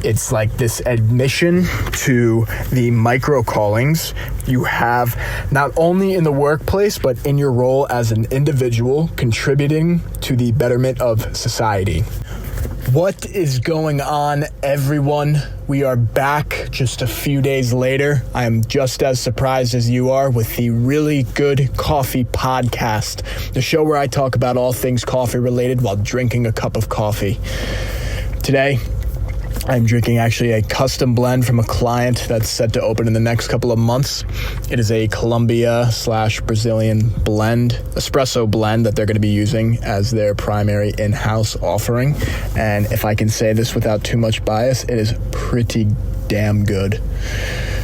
It's like this admission to the micro callings you have not only in the workplace, but in your role as an individual contributing to the betterment of society. What is going on, everyone? We are back just a few days later. I am just as surprised as you are with the Really Good Coffee Podcast, the show where I talk about all things coffee related while drinking a cup of coffee. Today, I'm drinking actually a custom blend from a client that's set to open in the next couple of months. It is a Colombia/Brazilian blend, espresso blend that they're going to be using as their primary in-house offering. And if I can say this without too much bias, it is pretty damn good.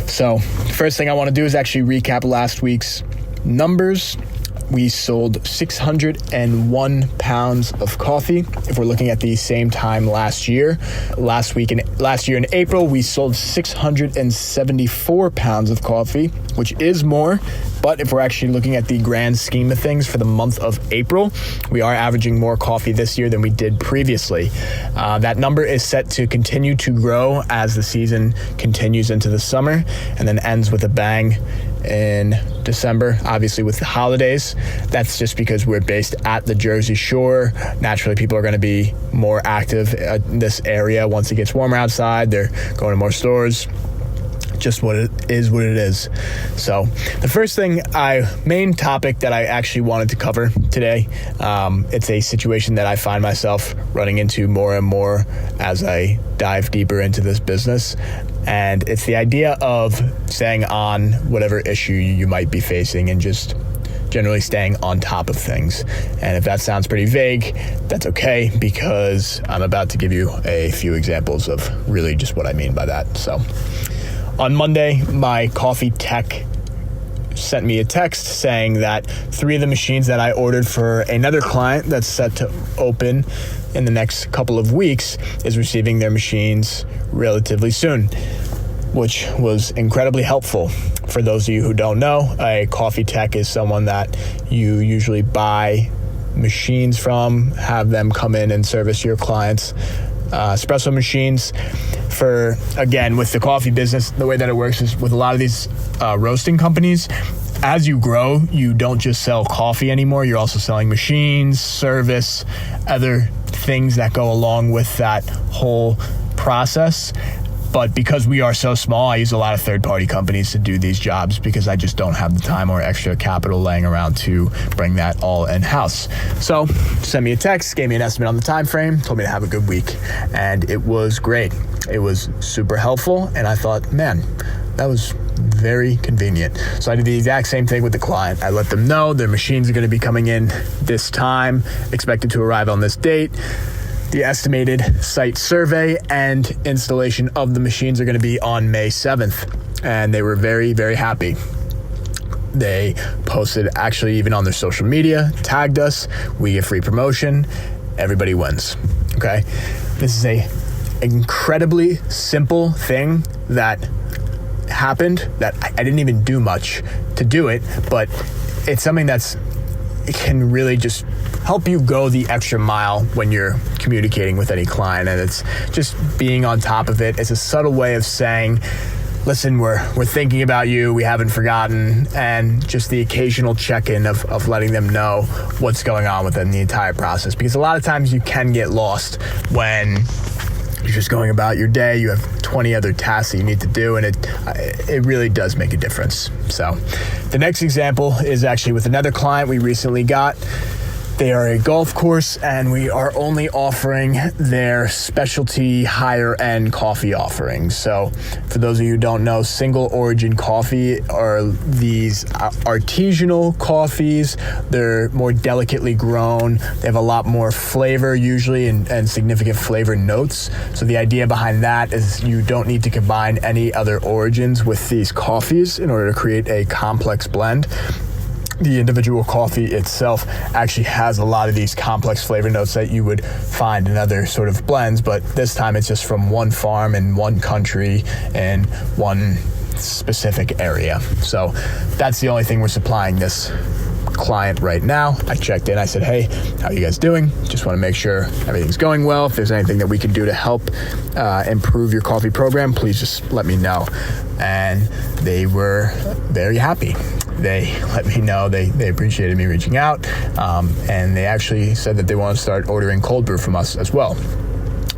So first thing I want to do is actually recap last week's numbers. We sold 601 pounds of coffee. If we're looking at the same time last year in April, we sold 674 pounds of coffee, which is more. But if we're actually looking at the grand scheme of things for the month of April, we are averaging more coffee this year than we did previously. That number is set to continue to grow as the season continues into the summer and then ends with a bang in December, obviously with the holidays. That's just because we're based at the Jersey Shore. Naturally, people are going to be more active in this area once it gets warmer outside. They're going to more stores. Just what it is. So the first main topic that I actually wanted to cover today, it's a situation that I find myself running into more and more as I dive deeper into this business. And it's the idea of staying on whatever issue you might be facing and just generally staying on top of things. And if that sounds pretty vague, that's okay, because I'm about to give you a few examples of really just what I mean by that. So on Monday, my coffee tech sent me a text saying that 3 of the machines that I ordered for another client that's set to open in the next couple of weeks is receiving their machines relatively soon, which was incredibly helpful. For those of you who don't know, a coffee tech is someone that you usually buy machines from, have them come in and service your clients' espresso machines. With the coffee business, the way that it works is with a lot of these roasting companies, as you grow, you don't just sell coffee anymore. You're also selling machines, service, other things that go along with that whole process. But because we are so small, I use a lot of third-party companies to do these jobs because I just don't have the time or extra capital laying around to bring that all in-house. So sent me a text, gave me an estimate on the time frame, told me to have a good week, and it was great. It was super helpful, and I thought, man, that was very convenient. So I did the exact same thing with the client. I let them know their machines are going to be coming in this time, expected to arrive on this date. The estimated site survey and installation of the machines are going to be on May 7th. And they were very, very happy. They posted actually even on their social media, tagged us. We get free promotion. Everybody wins. Okay. This is a incredibly simple thing that happened that I didn't even do much to do it, but it's something it can really just help you go the extra mile when you're communicating with any client. And it's just being on top of it. It's a subtle way of saying, listen, we're thinking about you, we haven't forgotten, and just the occasional check-in of letting them know what's going on within the entire process. Because a lot of times you can get lost when you're just going about your day, you have 20 other tasks that you need to do, and it really does make a difference. So the next example is actually with another client we recently got. They are a golf course, and we are only offering their specialty higher-end coffee offerings. So for those of you who don't know, single origin coffee are these artisanal coffees. They're more delicately grown. They have a lot more flavor usually and significant flavor notes. So the idea behind that is you don't need to combine any other origins with these coffees in order to create a complex blend. The individual coffee itself actually has a lot of these complex flavor notes that you would find in other sort of blends, but this time it's just from one farm in one country and one specific area. So that's the only thing we're supplying this client right now. I checked in. I said, hey, how are you guys doing? Just want to make sure everything's going well. If there's anything that we can do to help improve your coffee program, please just let me know. And they were very happy. They let me know they appreciated me reaching out, and they actually said that they want to start ordering cold brew from us as well.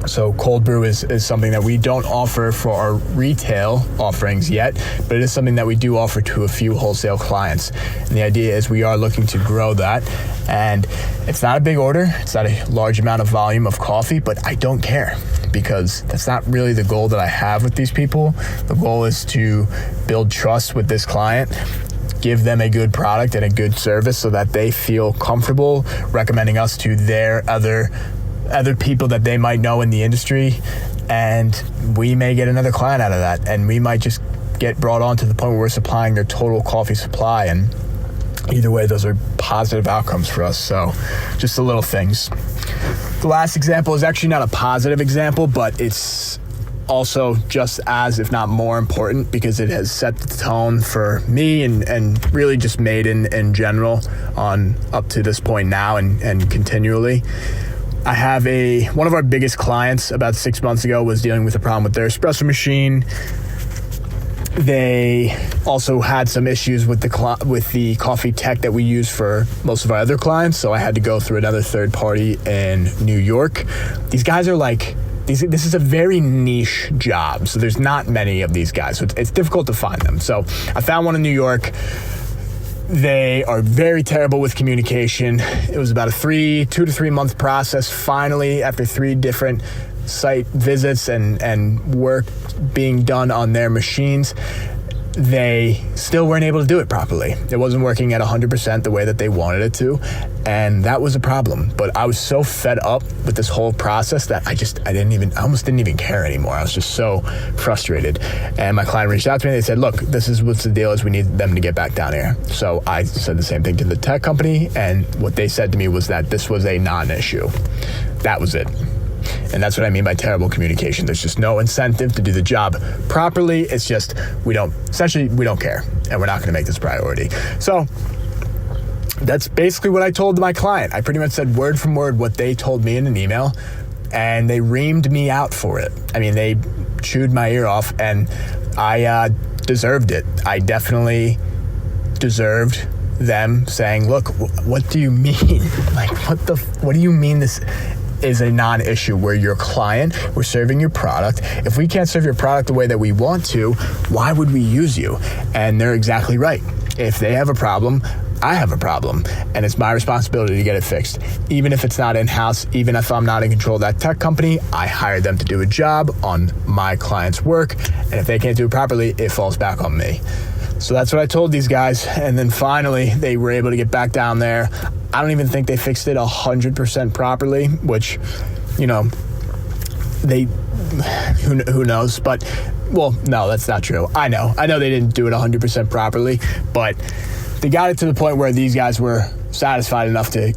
So cold brew is something that we don't offer for our retail offerings yet, but it is something that we do offer to a few wholesale clients. And the idea is we are looking to grow that. And it's not a big order. It's not a large amount of volume of coffee, but I don't care because that's not really the goal that I have with these people. The goal is to build trust with this client, give them a good product and a good service so that they feel comfortable recommending us to their other people that they might know in the industry, and we may get another client out of that, and we might just get brought on to the point where we're supplying their total coffee supply. And either way, those are positive outcomes for us. So just the little things. The last example is actually not a positive example, but it's also just as, if not more important, because it has set the tone for me and really just Made in general on up to this point now and continually. I have one of our biggest clients about 6 months ago was dealing with a problem with their espresso machine. They also had some issues with the coffee tech that we use for most of our other clients, so I had to go through another third party in New York. These guys are this is a very niche job, so there's not many of these guys, so it's difficult to find them. So I found one in New York. They are very terrible with communication. It was about a 2 to 3 month process. Finally, after 3 different site visits and work being done on their machines, they still weren't able to do it properly. It wasn't working at 100% the way that they wanted it to, and that was a problem. But I was so fed up with this whole process that I almost didn't even care anymore. I was just so frustrated. And my client reached out to me. They said, look, this is what's the deal is we need them to get back down here. So I said the same thing to the tech company, and what they said to me was that this was a non-issue. That was it. And that's what I mean by terrible communication. There's just no incentive to do the job properly. It's just, we don't care, and we're not going to make this a priority. So that's basically what I told my client. I pretty much said word from word what they told me in an email, and they reamed me out for it. I mean, they chewed my ear off, and I deserved it. I definitely deserved them saying, look, what do you mean? Like, what do you mean this is a non-issue? We're your client. We're serving your product. If we can't serve your product the way that we want to, why would we use you? And they're exactly right. If they have a problem, I have a problem, and it's my responsibility to get it fixed. Even if it's not in-house, even if I'm not in control of that tech company, I hired them to do a job on my client's work, and if they can't do it properly, it falls back on me. So that's what I told these guys, and then finally they were able to get back down there. I don't even think they fixed it 100% properly, which, who knows, but, well, no, that's not true. I know they didn't do it 100% properly, but they got it to the point where these guys were satisfied enough to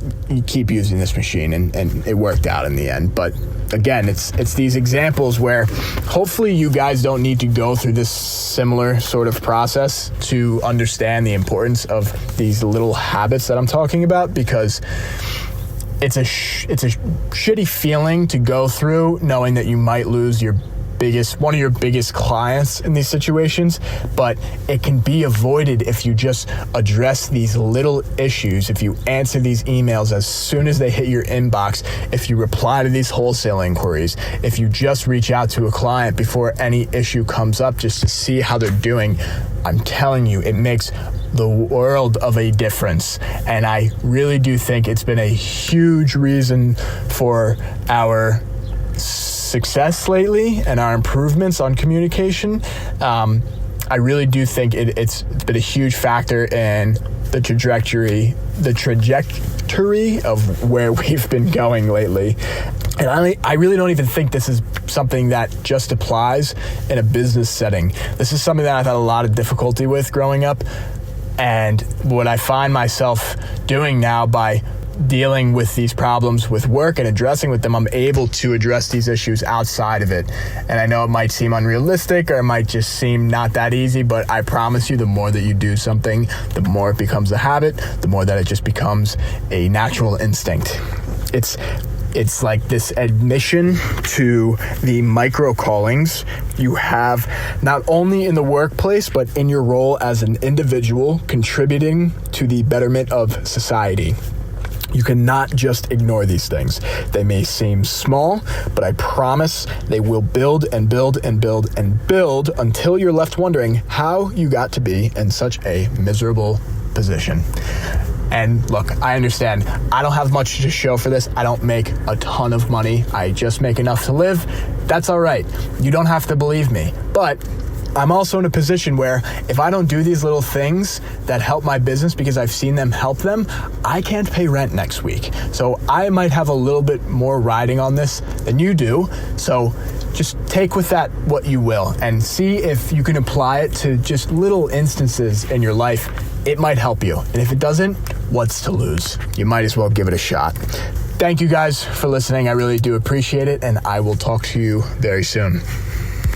keep using this machine, and it worked out in the end. But again, it's these examples where hopefully you guys don't need to go through this similar sort of process to understand the importance of these little habits that I'm talking about, because it's a shitty feeling to go through knowing that you might lose one of your biggest clients in these situations, but it can be avoided if you just address these little issues, if you answer these emails as soon as they hit your inbox, if you reply to these wholesale inquiries, if you just reach out to a client before any issue comes up just to see how they're doing. I'm telling you, it makes the world of a difference, and I really do think it's been a huge reason for our success lately and our improvements on communication. I really do think it's been a huge factor in the trajectory of where we've been going lately. And I really don't even think this is something that just applies in a business setting. This is something that I've had a lot of difficulty with growing up, and what I find myself doing now by dealing with these problems with work and addressing with them, I'm able to address these issues outside of it. And I know it might seem unrealistic or it might just seem not that easy, but I promise you, the more that you do something, the more it becomes a habit, the more that it just becomes a natural instinct. It's like this admission to the micro callings you have, not only in the workplace, but in your role as an individual contributing to the betterment of society. You cannot just ignore these things. They may seem small, but I promise they will build and build and build and build until you're left wondering how you got to be in such a miserable position. And look, I understand. I don't have much to show for this. I don't make a ton of money. I just make enough to live. That's all right. You don't have to believe me. But I'm also in a position where if I don't do these little things that help my business because I've seen them help them, I can't pay rent next week. So I might have a little bit more riding on this than you do. So just take with that what you will and see if you can apply it to just little instances in your life. It might help you. And if it doesn't, what's to lose? You might as well give it a shot. Thank you guys for listening. I really do appreciate it, and I will talk to you very soon.